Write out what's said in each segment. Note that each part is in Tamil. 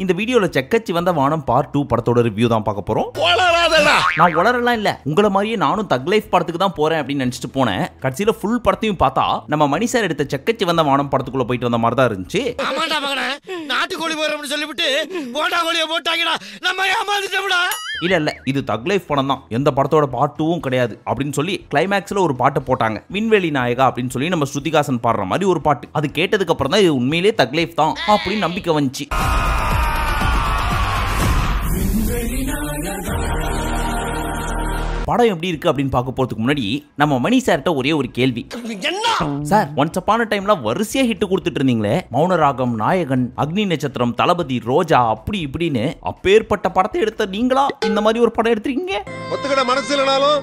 இந்த வீடியோல செக்கச்சி வந்த வானம் பார்ட் 2 படத்தோட ரிவ்யூ தான் பார்க்க போறோம். நான் உளறலாம் இல்ல, உங்கள மாதிரியே நானும் தக் லைஃப் படத்துக்கு தான் போறேன் அப்படின்னு நினைச்சிட்டு போனேன். கடைசியில ஃபுல் படத்தையும் பார்த்தா நம்ம மணி சார் எடுத்த செக்கச்சி வந்த வானம் படத்துக்குள்ள போயிட்டு வந்த மாதிரி தான் இருந்துச்சு. நாட்டுக்கோழி போறோம்னு சொல்லிவிட்டு போட்டா கோழியை போட்டாங்கடா, நம்ம ஏமாந்துட்டோம்டா. இல்ல இது தக் லைஃப் படம் தான், எந்த படத்தோட பார்ட் 2வும் கிடையாது அப்படின்னு சொல்லி கிளைமேக்ஸ்ல ஒரு பாட்டு போட்டாங்க. விண்வெளி நாயகா அப்படின்னு சொல்லி நம்ம ஸ்ருதிகாசன் பாடுற மாதிரி ஒரு பாட்டு. அது கேட்டதுக்கு அப்புறம் தான் இது உண்மையிலேயே தக் லைஃப் தான் அப்படின்னு நம்பிக்கை வந்துச்சு. படம் எப்படி இருக்கு அப்படின்னு பார்க்க போறதுக்கு முன்னாடி நம்ம மணி சார்ட்ட ஒரே ஒரு கேள்வி. சார், ஒன்ஸ் அப்பான டைம்ல வரிசையா ஹிட் கொடுத்துட்டு இருந்தீங்களே, மௌனராகம், நாயகன், அக்னி நட்சத்திரம், தளபதி, ரோஜா, அப்படி இப்படின்னு அப்பேற்பட்ட படத்தை எடுத்த நீங்களா இந்த மாதிரி ஒரு படம் எடுத்துறீங்க? ஒத்துக்கிட மனசு இல்லனாலும்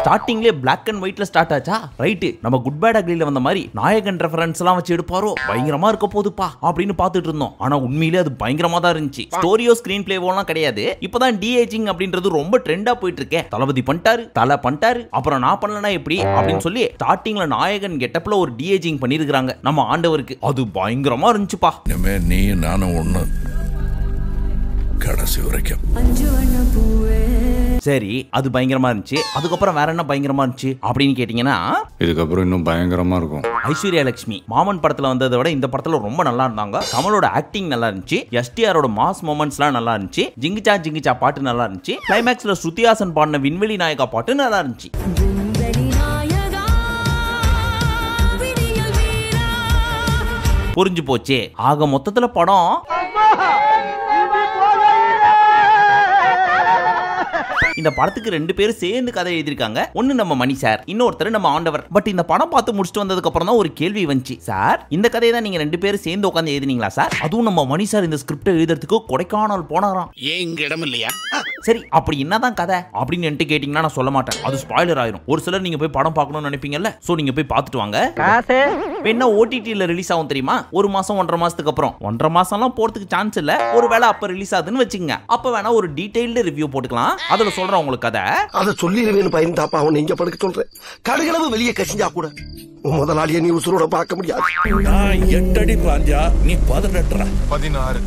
ஸ்டார்டிங்ல பிளாக் அண்ட் ஒயிட்ல ஸ்டார்ட் ஆச்சா? ரைட், நம்ம குட் பேட் அக்லில வந்த மாதிரி நாயகன் ரெஃபரன்ஸ் எல்லாம் வச்சு எடுப்பாரோ, பயங்கரமா இருக்க போதுப்பா அப்படின்னு பார்த்துட்டு இருந்தோம். ஆனா உண்மையிலே அது பயங்கரமா தான் இருந்துச்சு. ஸ்டோரியோ ஸ்கிரீன் பிளேவோலாம் கிடையாது. இப்பதான் டிஏஜிங் அப்படின்றது ரொம்ப ட்ரெண்டா போயிட்டு இருக்கேன். தளபதி பண்ணிட்டாரு, தலை பண்ணிட்டாரு, அப்புறம் நான் பண்ணலனா எப்படி அப்படின்னு சொல்லி ஸ்டார்டிங்ல நாயகன் கெட்டப்ல ஒரு டிஏஜிங் பண்ணிருக்காங்க நம்ம ஆண்டவருக்கு. அது பயங்கரமா இருந்துச்சுப்பா. நீ நானும் ஒண்ணு கடைசி வரைக்கும். சரி, அது பயங்கரமா இருந்துச்சு. அதுக்கப்புறம் வேற என்ன பயங்கரமா இருந்துச்சு அப்படின்னு கேட்டீங்கன்னா, இதுக்கப்புறம் இன்னும் பயங்கரமா இருக்கும். ஐஸ்வர்யா லட்சுமி மாமன் படத்துல வந்ததை விட இந்த படத்துல ரொம்ப நல்லா இருந்தாங்க. கமலோட ஆக்டிங் நல்லா இருந்துச்சு. எஸ்டிஆரோட மாஸ் மொமெண்ட்ஸ்லாம் நல்லா இருந்துச்சு. ஜிங்கிச்சா ஜிங்கிச்சா பாட்டு நல்லா இருந்துச்சு. கிளைமேக்ஸ்ல ஸ்ருதிஹாசன் பாடின விண்வெளி நாயகா பாட்டு நல்லா இருந்துச்சு. புரிஞ்சு போச்சே. ஆக மொத்தத்துல படம் இந்த படத்துக்கு 2 பேரும் சேர்ந்து கதை எழுதிருக்காங்க. ஒன்னு நம்ம மணி சார், இன்னொருத்தர் நம்ம ஆண்டவர். பட் இந்த படம் பார்த்து முடிச்சுட்டு வந்ததுக்கு அப்புறம் தான் ஒரு கேள்வி வந்துச்சு. சார், இந்த கதையை தான் நீங்க 2 பேரும் சேர்ந்து உட்காந்து எழுதினீங்களா சார்? அதுவும் நம்ம மணி சார் இந்த ஸ்கிரிப்ட் எழுதுறதுக்கு கொடைக்கானல் போனாராம். எங்க இடம் இல்லையா? சரி, அப்படி என்னதான் கதை அப்படின்னு என்கிட்ட கேட்டீங்கன்னா நான் சொல்ல மாட்டேன். அது ஸ்பாயிலர் ஆயிரும். ஒரு சிலர் நீங்க போய் படம் பார்க்கணும்னு நினைப்பீங்கல்ல, சோ நீங்க போய் பார்த்துட்டு வாங்க. என்ன ஓடிடில ரிலீஸ் ஆகும் தெரியுமா? 1 மாசம் 1.5 மாசத்துக்கு அப்புறம். 1.5 மாசம்லாம் போறதுக்கு சான்ஸ் இல்ல. ஒருவேளை அப்ப ரிலீஸ் ஆகுதுன்னு வச்சுங்க, அப்ப வேணா ஒரு டீடைல்டு ரிவ்யூ போட்டுக்கலாம். அதுல சொல்றேன் உங்களுக்கு கதை. அத சொல்லிடுவேன்னு பயந்தாப்பா அவன் இங்க படுக்க சொல்றேன். கடுகளவு வெளியே கசிஞ்சா கூட முதலாளியை நீ உசுரோட பார்க்க முடியாது. நான் 8 அடி பாஞ்சா நீ 18 16.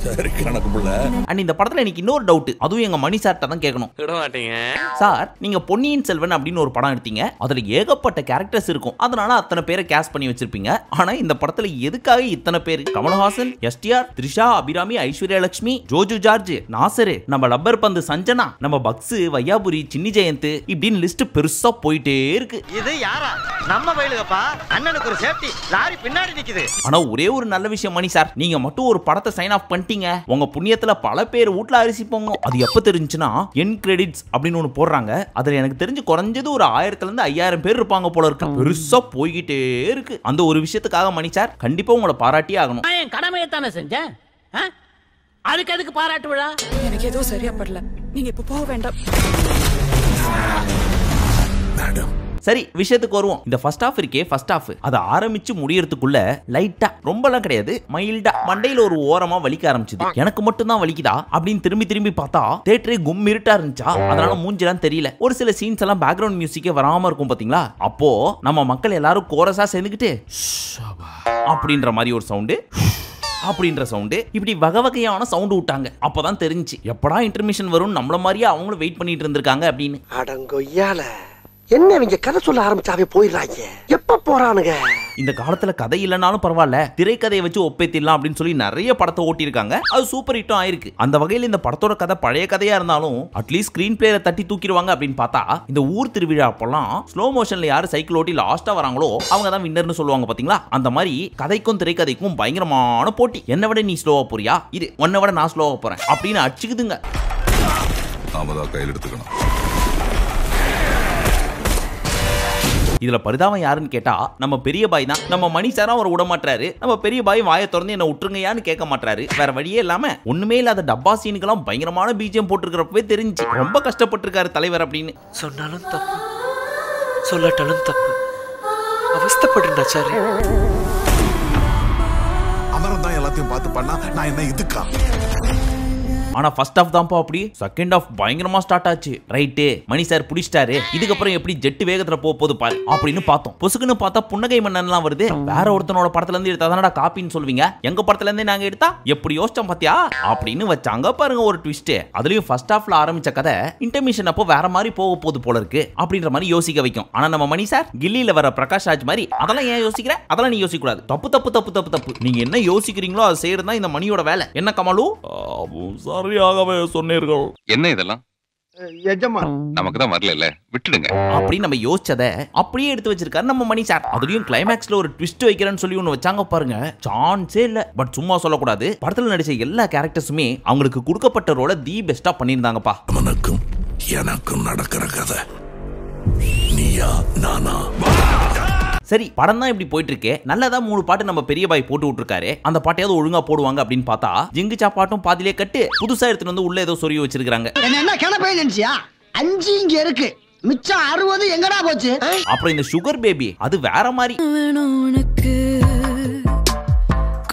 சரி கணக்கு புள்ள. அண்ட் இந்த படத்துல எனக்கு இன்னொரு டவுட், அதுவும் எங்க மணி சார்ட்ட தான் கேட்கணும். சார், நீங்க பொன்னியின் செல்வன் அப்படின்னு ஒரு படம் எடுத்தீங்க. அதுல ஏகப்பட்ட கேரக்டர்ஸ் இருக்கும். அதனால அத்தனை பேரை கேஸ்ட் பண்ணி வச்சிருப்பீங்க. ஆனா இந்த படத்துல எதுக்காக இத்தனை பேர்? கமல்ஹாசன், எஸ்டிஆர், த்ரிஷா, அபிராமி, ஐஸ்வர்யா லட்சுமி, ஜோஜு ஜார்ஜ், நாசர், நம்ம லப்பர் பந்து சஞ்சனா, நம்ம பக்ஸ், வையாபுரி, சின்னி ஜெயந்த், இப்படின்னு லிஸ்ட் பெருசா போயிட்டே இருக்கு. இது யாரா? நம்ம வயலுகப்பா. அண்ணனுக்கு ஒரு சேஃப்டி லாரி பின்னாடி நிக்குது. ஆனா ஒரே ஒரு நல்ல விஷயம் மணி சார், நீங்க மட்டும் ஒரு படத்தை சைன் ஆஃப் பண்ணிட்டீங்க. உங்க புண்ணியத்துல பல பேர் வீட்ல அரிசி போங்க. அது எப்ப தெரிஞ்சுன்னா, என் கிரெடிட்ஸ் அப்படின்னு ஒன்னு போடுறாங்க. அதுல எனக்கு தெரிஞ்சு குறைஞ்சது ஒரு 1000 இருந்து 5000 பேர் இருப்பாங்க போல இருக்கு. பெருசா போய்கிட்டே இருக்கு. அந்த ஒரு விஷயத்துக்காக மணி சார் கண்டிப்பா உங்களை பாராட்டியே ஆகணும். என் கடமையை தானே செஞ்சேன். அதுக்கு பாராட்டு விழா? எனக்கு ஏதோ சரியா படல. நீங்க இப்ப போக வேண்டாம். சரி, விஷயத்துக்கு வருவோம். இந்த ஃபர்ஸ்ட் ஹாஃப் இருக்கே, ஃபர்ஸ்ட் ஹாஃப் அது ஆரம்பிச்சு முடியறதுக்குள்ள லைட்டா, ரொம்பலாம் கிடையாது, மைல்டா மண்டையில ஒரு ஓரமா வலிக்க ஆரம்பிச்சது. எனக்கு மட்டும் தான் வலிக்குதா அப்படின்னு திரும்பி பார்த்தா தியேட்டரே கும்மிருட்டா இருந்துச்சா. அதனால மூஞ்சிலாம் தெரியல. ஒரு சில சீன்ஸ் எல்லாம் பேக்ரவுண்ட் மியூசிக்கே வராம இருக்கும் பாத்தீங்களா. அப்போ நம்ம மக்கள் எல்லாரும் கோரஸா சேர்ந்துக்கிட்டு அப்படின்ற மாதிரி ஒரு சவுண்டு, அப்படின்ற சவுண்டு, இப்படி வகையான சவுண்ட் விட்டாங்க. அப்பதான் தெரிஞ்சு எப்படா இன்டர்மிஷன் வரும், நம்மள மாதிரியே அவங்களும் வெயிட் பண்ணிட்டு இருந்திருக்காங்க அப்படின்னு. அடங்கொய்யால என்ன இவங்க கதை சொல்ல ஆரம்பிச்சாவே போயிடுறாங்க. எப்ப போறானுங்க? இந்த காலத்துல கதை இல்லைனாலும் பரவாயில்ல, திரைக்கதையை வச்சு ஒப்பேத்திடலாம் அப்படின்னு சொல்லி நிறைய படத்தை ஓட்டியிருக்காங்க. அது சூப்பர் ஹிட்டும் ஆயிருக்கு. அந்த வகையில் இந்த படத்தோட கதை பழைய கதையா இருந்தாலும் அட்லீஸ்ட் ஸ்கிரீன் பிளேல தட்டி தூக்கிடுவாங்க அப்படின்னு பார்த்தா, இந்த ஊர் திருவிழா அப்பெல்லாம் ஸ்லோ மோஷன்ல யாரு சைக்கிள் ஓட்டி லாஸ்டா வராங்களோ அவங்க தான் வின்னர்னு சொல்லுவாங்க பாத்தீங்களா. அந்த மாதிரி கதைக்கும் திரைக்கதைக்கும் பயங்கரமான போட்டி. என்ன விட நீ ஸ்லோவா போறியா, இது உன்னை விட நான் ஸ்லோவா போறேன் அப்படின்னு அடிச்சுக்குதுங்க. கையில் எடுத்துக்கணும். இதுல பரிதாபம் யாருன்னு கேட்டா நம்ம பெரிய பாய் தான். நம்ம மணி சாரா அவர் விட மாட்டாரு. நம்ம பெரிய பாய் வாயை திறந்து என்ன விட்டுருங்கயான்னு கேட்க மாட்டாரு. வேற வழியே இல்லாம ஒண்ணுமே இல்லாத டப்பா சீனுக்கெல்லாம் பயங்கரமான பிஜிஎம் போட்டுருக்கிறப்பவே தெரிஞ்சு ரொம்ப கஷ்டப்பட்டிருக்காரு தலைவர் அப்படின்னு. சொன்னாலும் தப்பு, சொல்லட்டாலும் தப்பு, அவஸ்தப்படுறாச்சாரி. அமரன் தான் எல்லாத்தையும் பார்த்து பண்ணா நான் என்ன இதுக்கா? ஆனா ஃபர்ஸ்ட் ஆஃப் தான்ப்பா அப்படி, செகண்ட் ஆஃப் பயங்கரமா ஸ்டார்ட் ஆச்சு. ரைட்டு, மணி சார் புடிச்சிட்டாரு, இதுக்கப்புறம் எப்படி ஜெட் வேகத்துல போகுது பாரு அப்படின்னு பார்த்தோம். பொசுக்குன்னு பார்த்தா புன்னகை மன்னன்லாம் வருது. வேற ஒருத்தனோட படத்துல இருந்து எடுத்தாதானடா காப்பின்னு சொல்வீங்க, எங்க படத்துல இருந்தே நாங்க எடுத்தா எப்படி யோசிச்சோம் பாத்தியா அப்படின்னு வச்சாங்க பாருங்க ஒரு ட்விஸ்ட். அதுலயும் ஃபர்ஸ்ட் ஹாஃப்ல ஆரம்பிச்ச கதை இன்டர்மிஷன் அப்போ வேற மாதிரி போக போகுது போல இருக்கு அப்படின்ற மாதிரி யோசிக்க வைக்கும். ஆனா நம்ம மணி சார் கில்லியில வர பிரகாஷ் ராஜ் மாதிரி அதெல்லாம் ஏன் யோசிக்கிற, அதெல்லாம் நீ யோசிக்க கூடாது, தப்பு தப்பு தப்பு தப்பு தப்பு, நீங்க என்ன யோசிக்கிறீங்களோ அதை செய்யறது தான் இந்த மணியோட வேலை. என்ன கமலு? சரியாகவே சொன்னீர்கள். என்ன இதெல்லாம் நமக்கு தான் வரல, விட்டுடுங்க அப்படி நம்ம யோசிச்சதை அப்படியே எடுத்து வச்சிருக்காரு நம்ம மணி சார். அதுலயும் கிளைமேக்ஸ்ல ஒரு ட்விஸ்ட் வைக்கிறேன்னு சொல்லி ஒன்னு வச்சாங்க பாருங்க, சான்ஸே இல்ல. பட் சும்மா சொல்லக்கூடாது, படத்துல நடிச்ச எல்லா கேரக்டர்ஸுமே அவங்களுக்கு கொடுக்கப்பட்ட ரோல தி பெஸ்டா பண்ணியிருந்தாங்கப்பா. அவனுக்கும் எனக்கும் நடக்கிற கதை நீயா நானா. சரி, படம் தான் இப்படி போயிட்டு இருக்கே, நல்லதா 3 பாட்டு நம்ம பெரிய பாய் போட்டு விட்டுருக்காரு, அந்த பாட்டையாவது ஒழுங்கா போடுவாங்க அப்படின்னு பார்த்தா ஜிங்குச்சா பாட்டும் பாதிலே கட்டு புதுசா எடுத்துட்டு வந்து உள்ள ஏதோ சொருகி வச்சிருக்காங்க. என்ன கிளப்பை நினைச்சியா? 5 இங்க இருக்கு, மிச்சம் 60 எங்கடா போச்சு? அப்புறம் இந்த சுகர் பேபி அது வேற மாதிரி.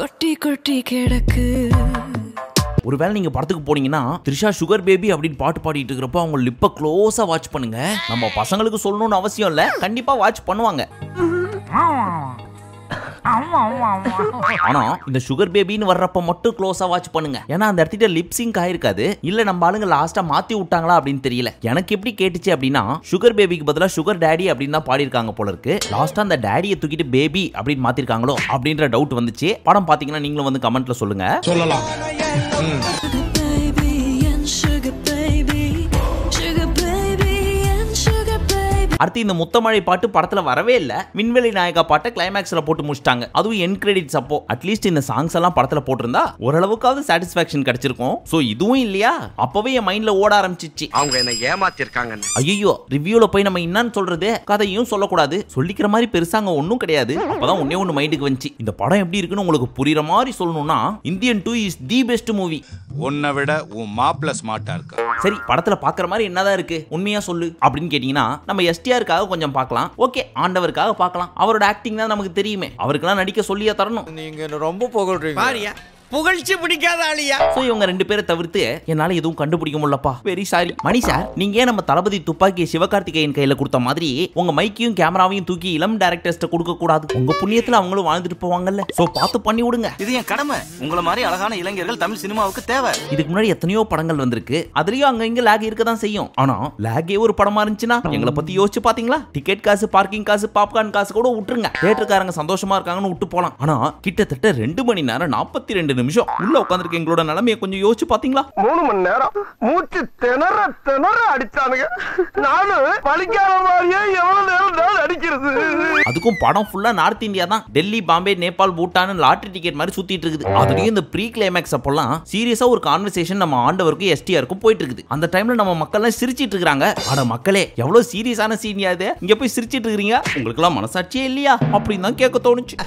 கொட்டி கொட்டி கிடக்கு. ஒருவேளை நீங்க படத்துக்கு போனீங்கன்னா த்ரிஷா சுகர் பேபி அப்படின்னு பாட்டு பாடிட்டு இருக்கிறப்ப அவங்க லிப்ப க்ளோஸா வாட்ச் பண்ணுங்க. நம்ம பசங்களுக்கு சொல்லணும்னு அவசியம் இல்ல, கண்டிப்பா வாட்ச் பண்ணுவாங்க. ஆனா இந்த சுகர் பேபின்னு வர்றப்ப மட்டும் க்ளோஸா வாட்ச் பண்ணுங்க, ஏன்னா அந்த இடத்துல லிப்சிங் ஆயிருக்காது. இல்ல நம்ம ஆளுங்க லாஸ்டா மாத்தி விட்டாங்களா அப்படின்னு தெரியல. எனக்கு எப்படி கேட்டுச்சு அப்படின்னா சுகர் பேபிக்கு பதிலா சுகர் டேடி அப்படின்னு தான் பாடி இருக்காங்க போல இருக்கு. லாஸ்டா அந்த டேடியை தூக்கிட்டு பேபி அப்படின்னு மாத்திருக்காங்களோ அப்படின்ற டவுட் வந்துச்சு. படம் பாத்தீங்கன்னா நீங்களும் வந்து கமெண்ட்ல சொல்லுங்க. சொல்லலாம். அடுத்து இந்த முத்தமழை பாட்டு படத்துல வரவே இல்ல, விண்வெளி நாயகா பாட்டை கிளைமேக்ஸ்ல போட்டு முடிச்சிட்டாங்க. அதுவும் என் கிரெடிட்ஸ் அப்போ. அட்லீஸ்ட் இந்த சாங்ஸ் எல்லாம் படத்துல போட்டிருந்தா ஓரளவுக்காவது சாட்டிஸ்பாக்சன் கிடைச்சிருக்கும். சோ இதுவும் இல்லையா, அப்பவே என் மைண்ட்ல ஓட ஆரம்பிச்சிச்சு. அவங்க என்ன ஏமாத்திருக்காங்க. ஐயோ, ரிவ்யூல போய் நம்ம என்னன்னு சொல்றது, கதையும் சொல்லக்கூடாது, சொல்லிக்கிற மாதிரி பெருசாங்க ஒன்னும் கிடையாது. அப்பதான் ஒண்ணு மைண்டுக்கு வந்துச்சு, இந்த படம் எப்படி இருக்குன்னு உங்களுக்கு புரியுற மாதிரி சொல்லணும்னா Indian 2 is the best movie. உன்னை விட உன் மாப்பிள்ள ஸ்மார்ட்டா இருக்கா. சரி, படத்துல பாக்குற மாதிரி என்னதான் இருக்கு, உண்மையா சொல்லு அப்படின்னு கேட்டீங்கன்னா நம்ம எஸ்டிஆருக்காக கொஞ்சம் பார்க்கலாம். ஓகே, ஆண்டவருக்காக பார்க்கலாம். அவரோட ஆக்டிங் தான் நமக்கு தெரியுமே, அவருக்கெல்லாம் நடிக்க சொல்லியா தரணும். நீங்க ரொம்ப புகழ்றீங்க பாரியா, புகழ்ச்சி பிடிக்காத ஆளியா. சோ இவங்க 2 பேரை தவிர்த்து என்னால எதுவும் கண்டுபிடிக்க முடியலப்பா, வெரி சாரி. மணி சார், நீங்க ஏன் நம்ம தளபதி துப்பாக்கியை சிவகார்த்திகேயன் கையில கொடுத்த மாதிரி உங்க மைக்கையும் கேமராவையும் தூக்கி இளம் டைரக்டர்ஸ்ட கொடுக்க கூடாது? உங்க புண்ணியத்துல அவங்களும் வாழ்ந்துட்டு போவாங்கல்ல, சோ பார்த்து பண்ணி விடுங்க. இது என் கடமை. உங்களை மாதிரி அழகான இளைஞர்கள் தமிழ் சினிமாவுக்கு தேவை. இதுக்கு முன்னாடி எத்தனையோ படங்கள் வந்திருக்கு, அதுலயும் அங்க இங்க லேக் இருக்க தான் செய்யும். ஆனா லேக்கே ஒரு படமா இருந்துச்சுன்னா எங்களை பத்தி யோசிச்சு பாத்தீங்களா? டிக்கெட் காசு, பார்க்கிங் காசு, பாப்கார்ன் காசு கூட விட்டுருங்க, தியேட்டர்காரங்க சந்தோஷமா இருக்காங்கன்னு விட்டு போலாம். ஆனா கிட்டத்தட்ட 2 மணி நேரம் 42 நிமிஷம் உள்ள உட்கார்ந்திருக்க எங்களோட நிலைமையை கொஞ்சம் யோசிச்சு பாத்தீங்களா? 3 மணி நேரம் மூச்சு திணற அடிச்சானுங்க. நானும் பலிக்கார மாதிரியே எவ்வளவு நேரம் அடிக்கிறது. அதுக்கும் படம் ஃபுல்லா நார்த் இந்தியா தான், டெல்லி, பாம்பே, நேபாள், பூட்டான் லாட்டரி டிக்கெட் மாதிரி சுத்திட்டு இருக்குது. அதுலயும் இந்த ப்ரீ கிளைமேக்ஸ் அப்போலாம் சீரியஸா ஒரு கான்வர்சேஷன் நம்ம ஆண்டவருக்கும் எஸ்டிஆருக்கும் போயிட்டு இருக்குது. அந்த டைம்ல நம்ம மக்கள் எல்லாம் சிரிச்சிட்டு இருக்காங்க. அட மக்களே, எவ்வளவு சீரியஸான சீன் இது, இங்க போய் சிரிச்சிட்டு இருக்கீங்க, உங்களுக்கு எல்லாம் மனசாட்சியே இல்லையா அப்படின்னு தான் கேட்க தோணுச்சு.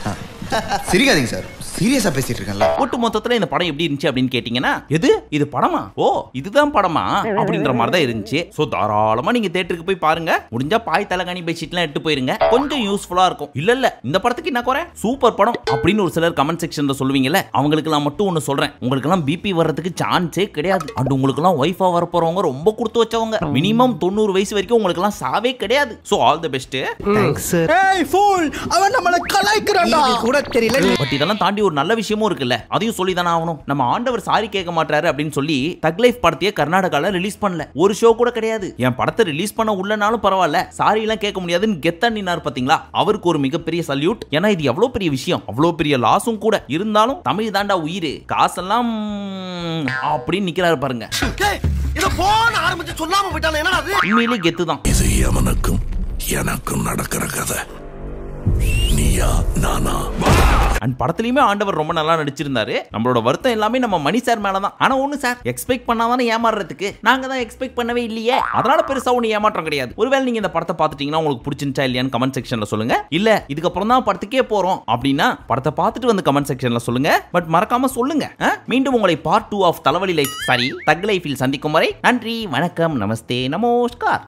சிரிக்காதீங்க சார், சீரியஸா பேசிட்டு இருக்கேன்ல. ஒட்டு மொத்தத்துல இந்த படம் எப்படி இருந்துச்சு அப்படின்னு கேட்டீங்கன்னா, எது இது படமா, ஓ இதுதான் படமா அப்படின்ற மாதிரி தான் இருந்துச்சு. சோ தாராளமா நீங்க தியேட்டருக்கு போய் பாருங்க. முடிஞ்சா பாய் தலகாணி பெட்ஷீட்லாம் எடுத்து போயிருங்க, கொஞ்சம் யூஸ்ஃபுல்லா இருக்கும். இல்ல இந்த படத்துக்கு என்ன குறை, சூப்பர் படம் அப்படின்னு ஒரு சிலர் கமெண்ட் செக்ஷன்ல சொல்லுவீங்கல்ல, அவங்களுக்கு நான் மட்டும் ஒன்னு சொல்றேன், உங்களுக்கு எல்லாம் பிபி வர்றதுக்கு சான்ஸே கிடையாது. அண்ட் உங்களுக்கு எல்லாம் ஒய்ஃபா வர போறவங்க ரொம்ப கொடுத்து வச்சவங்க, மினிமம் 90 வயசு வரைக்கும் உங்களுக்கு எல்லாம் சாவே கிடையாது. So all the best. Thanks sir. ஏய் ஃபூல், அவன் நம்மள கலாய்க்கறான்டா. கூட தெரியல. பட் இதெல்லாம் தாண்டி ஒரு நல்ல விஷயமும் இருக்குல்ல, அதையும் சொல்லி தானே ஆகணும். நம்ம ஆண்டவர் சாரி கேட்க மாட்டாரு அப்படின்னு சொல்லி தக் லைஃப் படத்தையே கர்நாடகால ரிலீஸ் பண்ணல, ஒரு ஷோ கூட கிடையாது. என் படத்தை ரிலீஸ் பண்ண உள்ளனாலும் பரவாயில்ல, சாரி எல்லாம் கேட்க முடியாதுன்னு கெத்தா நின்னார் பாத்தீங்களா, அவருக்கு ஒரு மிகப்பெரிய சல்யூட். ஏன்னா இது எவ்வளவு பெரிய விஷயம், அவ்வளவு பெரிய லாஸும் கூட. இருந்தாலும் தமிழ் தாண்டா உயிர், காசெல்லாம் அப்படின்னு நிக்கிறாரு பாருங்க. இத போன் ஆரம்பிச்சு சொல்லாம போயிட்டானே, என்னடா அது? உண்மையிலே கெத்து தான். இது அவனுக்கும் எனக்கும் நடக்கிற கதை நீயா நானா. அண்ட் படத்துலயுமே ஆண்டவர் ரொம்ப நல்லா நடிச்சிருந்தாரு. நம்மளோட வருத்தம் எல்லாமே நம்ம மணி சார் மேலதான். ஆனா ஒண்ணு சார், எக்ஸ்பெக்ட் பண்ணாதானே ஏமாறுறதுக்கு, நாங்க தான் எக்ஸ்பெக்ட் பண்ணவே இல்லையே, அதனால பெருசா ஒண்ணு ஏமாற்றம் கிடையாது. ஒருவேளை நீங்க இந்த படத்தை பார்த்துட்டீங்கன்னா உங்களுக்கு பிடிச்சிருந்துச்சா இல்லையான்னு கமெண்ட் செக்ஷன்ல சொல்லுங்க. இல்ல இதுக்கப்புறம் தான் படத்துக்கே போறோம் அப்படின்னா படத்தை பார்த்துட்டு வந்து கமெண்ட் செக்ஷன்ல சொல்லுங்க. பட் மறக்காம சொல்லுங்க. மீண்டும் உங்களை பார்ட் 2 ஆஃப் தலைவலி லைஃப், சாரி தக் லைஃபில் சந்திக்கும் வரை நன்றி, வணக்கம், நமஸ்தே, நமஸ்கார்.